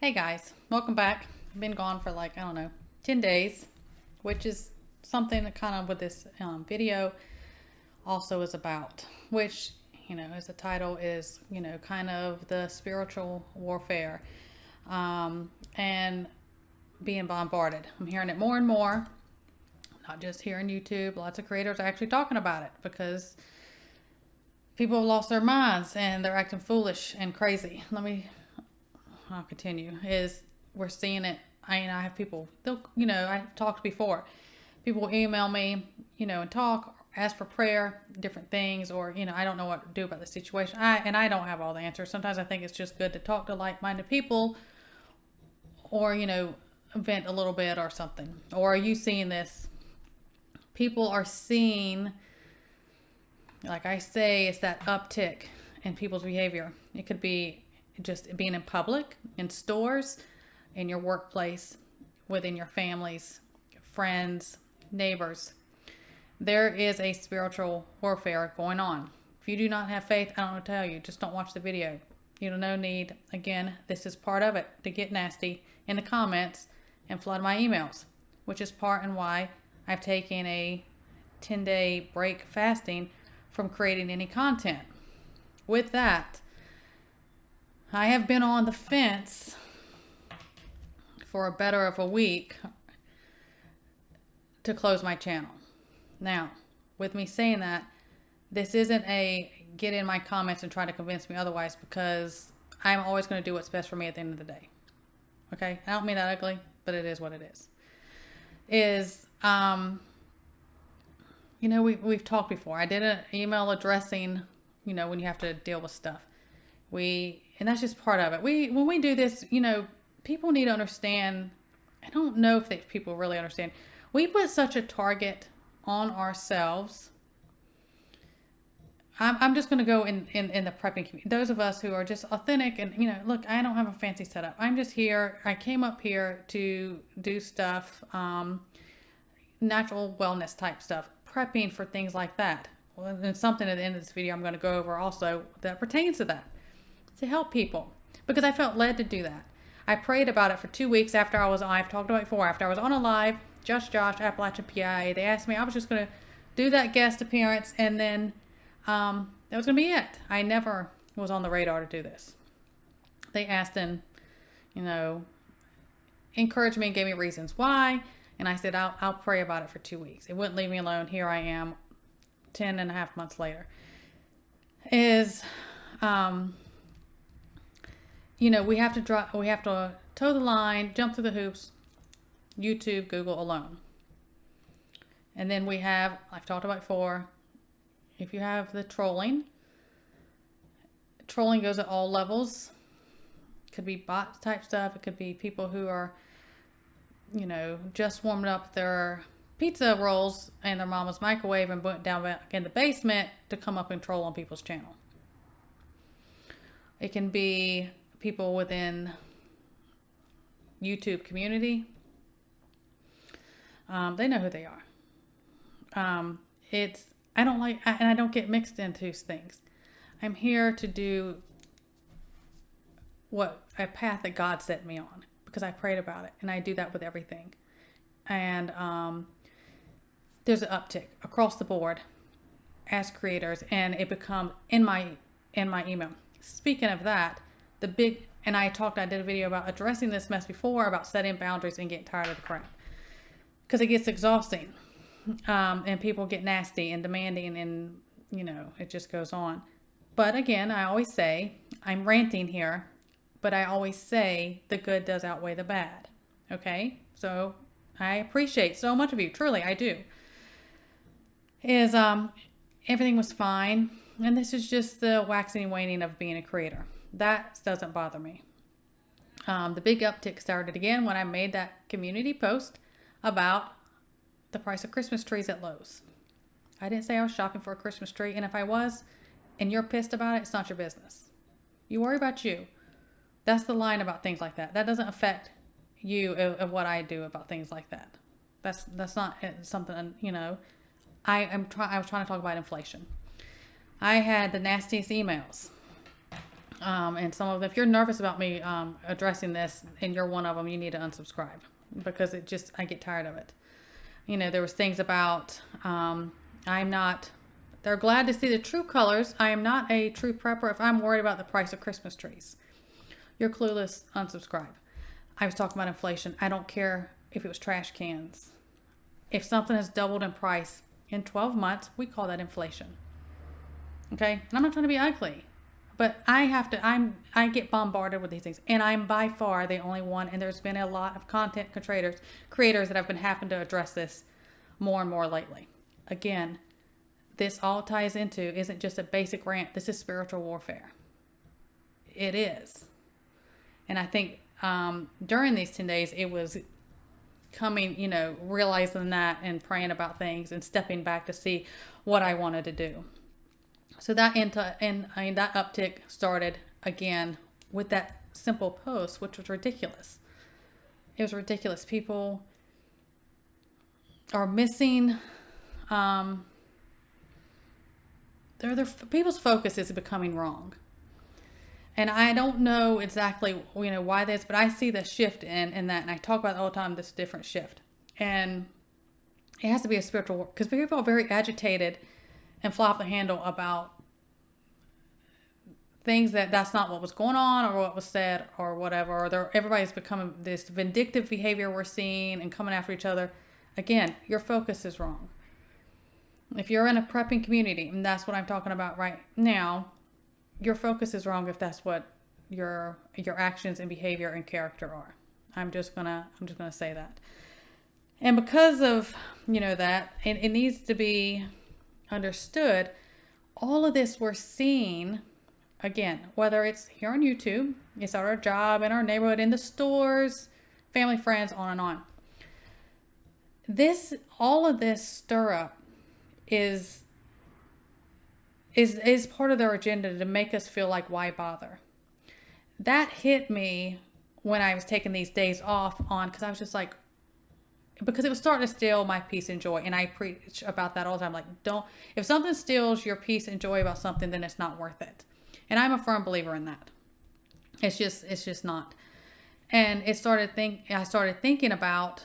Hey guys, welcome back. I've been gone for like, I don't know, 10 days, which is something that kind of with this video also is about, which, as the title is, kind of the spiritual warfare and being bombarded. I'm hearing it more and more, not just here on YouTube. Lots of creators are actually talking about it because people have lost their minds and they're acting foolish and crazy. I'll continue, we're seeing it. I have people, I've talked before. People email me, and talk, ask for prayer, different things, or, I don't know what to do about the situation. I don't have all the answers. Sometimes I think it's just good to talk to like-minded people or, vent a little bit or something. Or are you seeing this? People are seeing, like I say, it's that uptick in people's behavior. It could be just being in public, in stores, in your workplace, within your families, friends, neighbors. There is a spiritual warfare going on. If you do not have faith, I don't know what to tell you. Just don't watch the video. You don't no need. Again, this is part of it, to get nasty in the comments and flood my emails, which is part and why I've taken a 10-day break fasting from creating any content. With that, I have been on the fence for a better of a week to close my channel. Now, with me saying that, this isn't a get in my comments and try to convince me otherwise, because I'm always going to do what's best for me at the end of the day. Okay? I don't mean that ugly, but it is what it is. We've talked before. I did an email addressing, when you have to deal with stuff. And that's just part of it. When we do this, people need to understand. I don't know if people really understand. We put such a target on ourselves. I'm just going to go in the prepping community. Those of us who are just authentic and, look, I don't have a fancy setup. I'm just here. I came up here to do stuff, natural wellness type stuff, prepping for things like that. Well, and something at the end of this video I'm going to go over also that pertains to that, to help people, because I felt led to do that. I prayed about it for 2 weeks after I've talked about it before, after I was on a live, Josh, Appalachian PI. They asked me, I was just going to do that guest appearance, and then that was going to be it. I never was on the radar to do this. They asked and, encouraged me and gave me reasons why, and I said, I'll pray about it for 2 weeks. It wouldn't leave me alone. Here I am, 10 and a half months later. We have to toe the line, jump through the hoops, YouTube, Google alone. And then I've talked about before, if you have the trolling goes at all levels. It could be bot type stuff. It could be people who are, just warmed up their pizza rolls in their mama's microwave and went down back in the basement to come up and troll on people's channel. It can be people within YouTube community. They know who they are. I don't get mixed into things. I'm here to do a path that God set me on, because I prayed about it, and I do that with everything. And there's an uptick across the board as creators, and it becomes in my email. Speaking of that, I did a video about addressing this mess before, about setting boundaries and getting tired of the crap, because it gets exhausting, and people get nasty and demanding, and it just goes on. But again, I always say, I'm ranting here, but I always say the good does outweigh the bad. Okay, so I appreciate so much of you, truly I do. Everything was fine, and this is just the waxing and waning of being a creator. That doesn't bother me. The big uptick started again when I made that community post about the price of Christmas trees at Lowe's. I didn't say I was shopping for a Christmas tree, and if I was, and you're pissed about it, it's not your business. You worry about you. That's the line about things like that. That doesn't affect you of what I do about things like that. That's not something, I was trying to talk about inflation. I had the nastiest emails And some of them, if you're nervous about me addressing this and you're one of them, you need to unsubscribe, because I get tired of it. There was things about, they're glad to see the true colors. I am not a true prepper if I'm worried about the price of Christmas trees. You're clueless, unsubscribe. I was talking about inflation. I don't care if it was trash cans. If something has doubled in price in 12 months, we call that inflation. Okay? And I'm not trying to be ugly, but I get bombarded with these things, and I'm by far the only one, and there's been a lot of content creators that have been having to address this more and more lately. Again, this all ties into, isn't just a basic rant. This is spiritual warfare. It is. And I think during these 10 days, it was coming, realizing that and praying about things and stepping back to see what I wanted to do. So that that uptick started again with that simple post, which was ridiculous. It was ridiculous. People are missing. People's focus is becoming wrong. And I don't know exactly, why this, but I see the shift in that. And I talk about it all the time, this different shift. And it has to be a spiritual work, because people are very agitated and fly off the handle about things that's not what was going on or what was said or whatever. Or everybody's becoming this vindictive behavior we're seeing and coming after each other. Again, your focus is wrong. If you're in a prepping community, and that's what I'm talking about right now, your focus is wrong if that's what your actions and behavior and character are. I'm just gonna say that. And because of that, it needs to be understood. All of this we're seeing, again, whether it's here on YouTube, it's at our job, in our neighborhood, in the stores, family, friends, on and on. All of this stir up is part of their agenda to make us feel like, why bother? That hit me when I was taking these days off because I was just like, because it was starting to steal my peace and joy. And I preach about that all the time. Like, if something steals your peace and joy about something, then it's not worth it. And I'm a firm believer in that. It's just not. And I started thinking about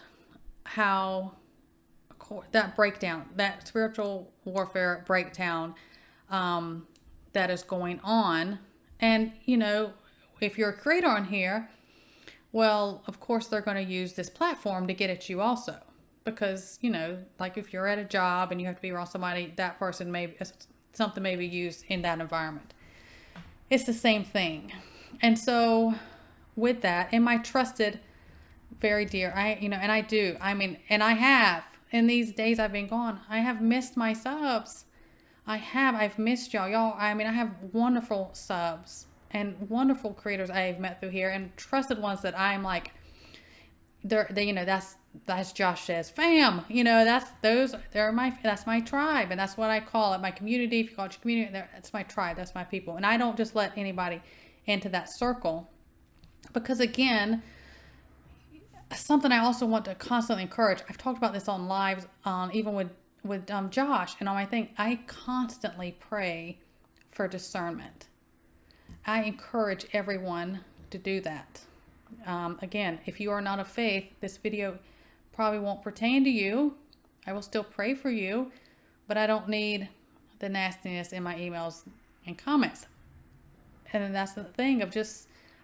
how that breakdown, that spiritual warfare breakdown, that is going on. And, if you're a creator on here, well, of course they're going to use this platform to get at you also. Because, like if you're at a job and you have to be around somebody, that person something may be used in that environment. It's the same thing. And so with that, and my trusted, very dear, and I have, in these days I've been gone, I have missed my subs. I've missed y'all. I have wonderful subs and wonderful creators I've met through here, and trusted ones that I'm like, that's Josh says fam, that's my tribe, and that's what I call it, my community. If you call it your community, that's my tribe, that's my people. And I don't just let anybody into that circle, because again, something I also want to constantly encourage. I've talked about this on lives, even with Josh and all my thing. I constantly pray for discernment. I encourage everyone to do that. Again, if you are not of faith, this video probably won't pertain to you. I will still pray for you, but I don't need the nastiness in my emails and comments. And then that's the thing of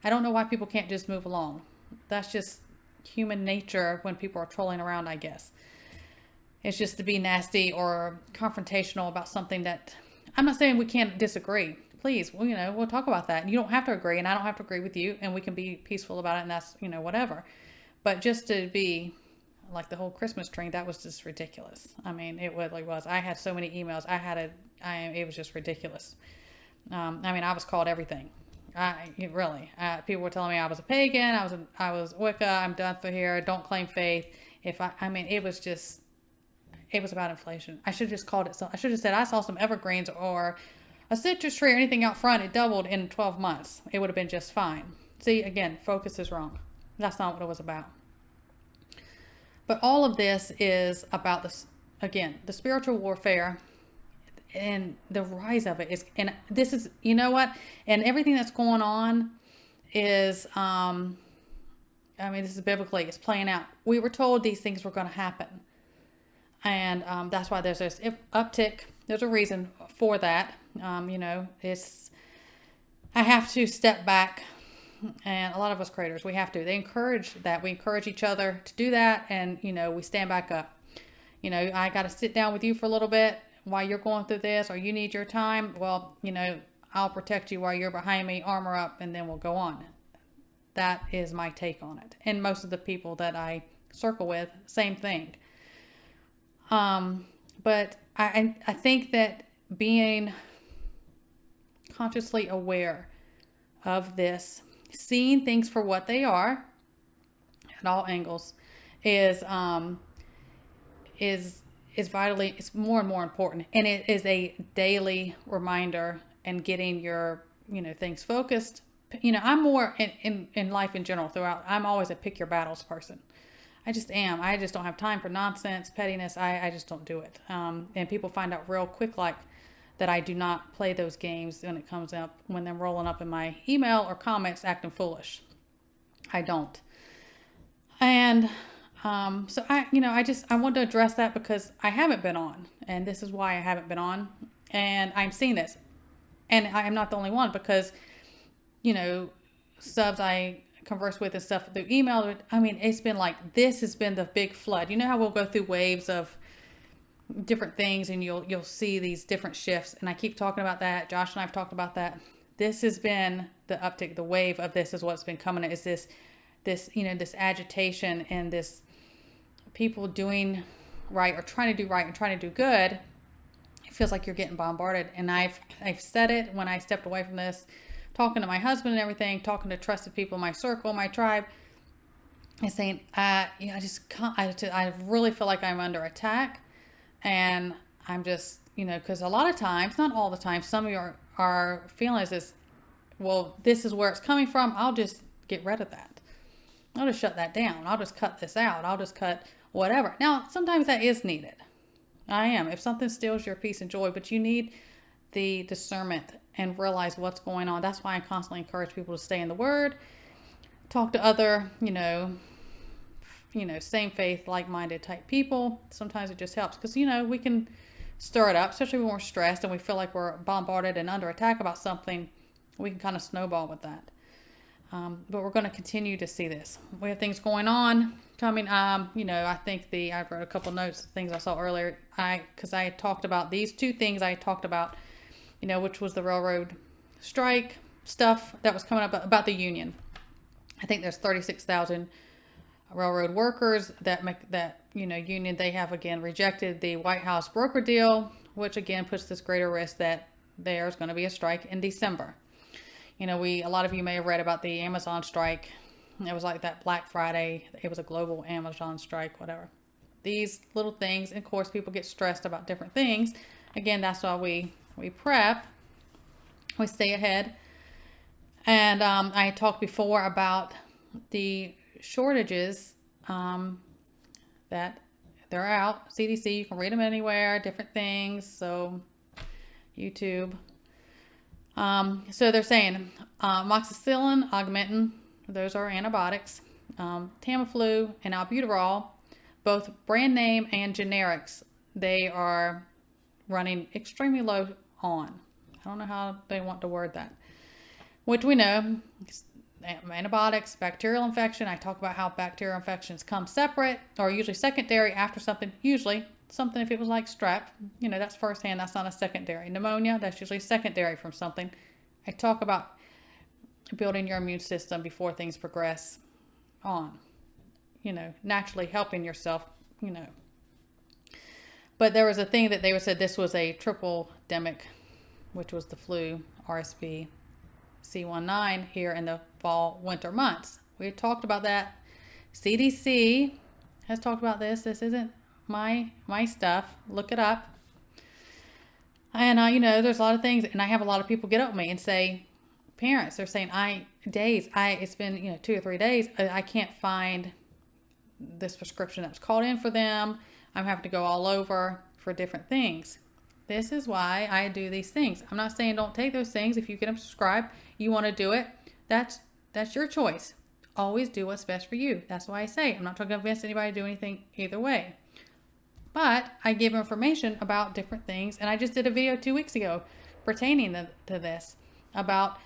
I don't know why people can't just move along. That's just human nature when people are trolling around, I guess. It's just to be nasty or confrontational about something that, I'm not saying we can't disagree. Please, we'll talk about that. You don't have to agree, and I don't have to agree with you, and we can be peaceful about it, and that's, whatever. But just to be like the whole Christmas tree, that was just ridiculous. It really was. I had so many emails. It was just ridiculous. I was called everything. People were telling me I was a pagan. I was Wicca. I'm done for here. Don't claim faith. It was about inflation. I should have just called it. I should have said I saw some evergreens or a citrus tree or anything out front. It doubled in 12 months. It would have been just fine. See, again, focus is wrong. That's not what it was about. But all of this is about this, again, the spiritual warfare. and the rise of it is, and this is, you know what, and everything that's going on is, I mean, this is biblically, it's playing out. We were told these things were going to happen. And that's why there's this uptick. There's a reason for that. I have to step back. And a lot of us creators, we have to. They encourage that. We encourage each other to do that. And, we stand back up. I got to sit down with you for a little bit while you're going through this, or you need your time. Well, I'll protect you while you're behind me, armor up, and then we'll go on. That is my take on it. And most of the people that I circle with, same thing. But I think that being consciously aware of this, seeing things for what they are at all angles, is vitally, it's more and more important. And it is a daily reminder and getting your, things focused. I'm more in life in general throughout. I'm always a pick your battles person. I just am. I just don't have time for nonsense, pettiness. I just don't do it. And people find out real quick, that I do not play those games when it comes up, when they're rolling up in my email or comments acting foolish. I don't. And so I wanted to address that because I haven't been on. And this is why I haven't been on. And I'm seeing this. And I am not the only one because, subs I converse with and stuff through email. I mean, it's been this has been the big flood. You know how we'll go through waves of different things and you'll see these different shifts. And I keep talking about that. Josh and I have talked about that. This has been the uptick, the wave of this is what's been coming. Is this, this agitation and this people doing right or trying to do right and trying to do good. It feels like you're getting bombarded. And I've said it when I stepped away from this, talking to my husband and everything, talking to trusted people in my circle, my tribe, and saying, I just can't, I really feel like I'm under attack. And I'm just, because a lot of times, not all the time, some of you are feeling is this, well, this is where it's coming from. I'll just get rid of that. I'll just shut that down. I'll just cut this out. I'll just cut whatever. Now, sometimes that is needed. If something steals your peace and joy, but you need the discernment and realize what's going on. That's why I constantly encourage people to stay in the Word, talk to other, same faith, like-minded type people. Sometimes it just helps because, we can stir it up, especially when we're stressed and we feel like we're bombarded and under attack about something. We can kind of snowball with that. But we're going to continue to see this. We have things going on coming. I think I wrote a couple notes of things I saw earlier. Because I talked about these two things I talked about, which was the railroad strike stuff that was coming up about the union. I think there's 36,000 railroad workers that make that, union. They have again rejected the White House broker deal, which again puts this greater risk that there's going to be a strike in December. A lot of you may have read about the Amazon strike. It was like that Black Friday. It was a global Amazon strike, whatever. These little things, and of course, people get stressed about different things. Again, that's why we prep. We stay ahead. And I talked before about the shortages that they're out. CDC, you can read them anywhere, different things. So YouTube. So they're saying amoxicillin, Augmentin, those are antibiotics, Tamiflu, and albuterol, both brand name and generics, they are running extremely low on. I don't know how they want to word that, which we know, antibiotics, bacterial infection. I talk about how bacterial infections come separate or usually secondary after something, if it was like strep, that's firsthand, that's not a secondary. Pneumonia, that's usually secondary from something. I talk about building your immune system before things progress on, naturally helping yourself, But there was a thing that they said this was a triple demic, which was the flu, RSV, C19 here in the fall, winter months. We talked about that. CDC has talked about this. This isn't my stuff. Look it up. And there's a lot of things, and I have a lot of people get up with me and say, parents, they're saying, it's been 2 or 3 days, I can't find this prescription that was called in for them. I'm having to go all over for different things. This is why I do these things. I'm not saying don't take those things. If you get them subscribed, you want to do it, that's your choice. Always do what's best for you. That's why I say I'm not trying to convince anybody to do anything either way. But I give information about different things, and I just did a video 2 weeks ago pertaining to this about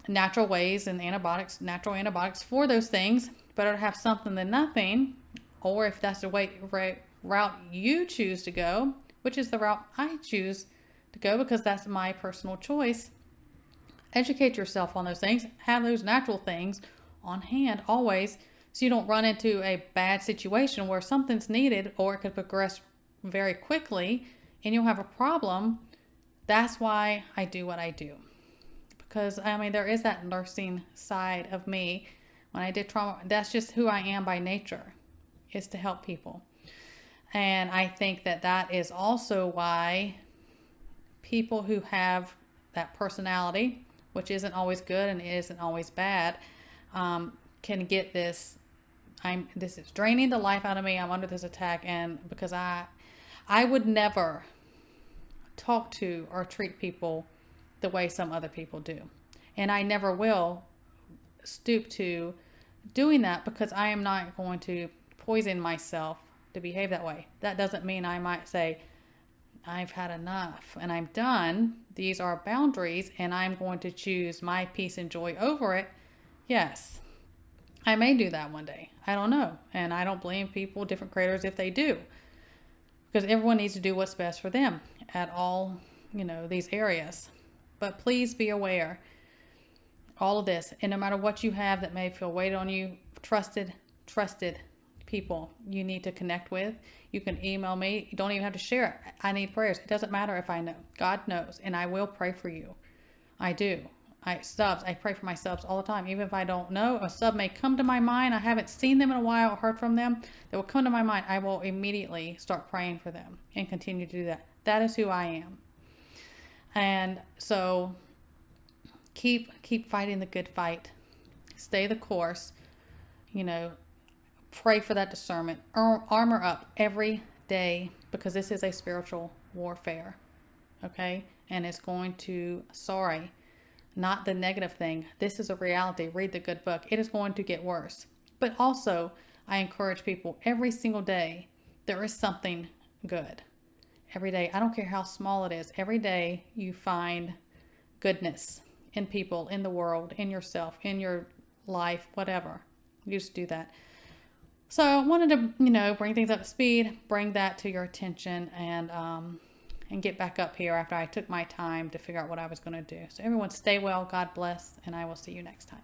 natural ways and antibiotics, natural antibiotics for those things. Better to have something than nothing, or if that's the route you choose to go, which is the route I choose to go because that's my personal choice. Educate yourself on those things. Have those natural things on hand always, so you don't run into a bad situation where something's needed or it could progress very quickly and you'll have a problem. That's why I do what I do. Because, I mean, there is that nursing side of me. When I did trauma, that's just who I am by nature, is to help people. And I think that is also why people who have that personality, which isn't always good and isn't always bad, can get this. This is draining the life out of me. I'm under this attack, and because I would never talk to or treat people the way some other people do, and I never will stoop to doing that because I am not going to poison myself to behave that way. That doesn't mean I might say, I've had enough and I'm done. These are boundaries and I'm going to choose my peace and joy over it. Yes, I may do that one day. I don't know. And I don't blame people, different creators, if they do. Because everyone needs to do what's best for them at all, these areas. But please be aware, all of this, and no matter what you have that may feel weighted on you, trusted people you need to connect with. You can email me. You don't even have to share it. I need prayers. It doesn't matter if I know. God knows, and I will pray for you. I do. I pray for my subs all the time. Even if I don't know, a sub may come to my mind. I haven't seen them in a while or heard from them. They will come to my mind. I will immediately start praying for them and continue to do that. That is who I am. And so keep fighting the good fight. Stay the course. Pray for that discernment. Armor up every day, because this is a spiritual warfare. Okay? And it's going to, not the negative thing. This is a reality. Read the good book. It is going to get worse. But also, I encourage people every single day, there is something good. Every day. I don't care how small it is. Every day you find goodness in people, in the world, in yourself, in your life, whatever. You just do that. So I wanted to, bring things up to speed, bring that to your attention, and get back up here after I took my time to figure out what I was going to do. So everyone stay well, God bless, and I will see you next time.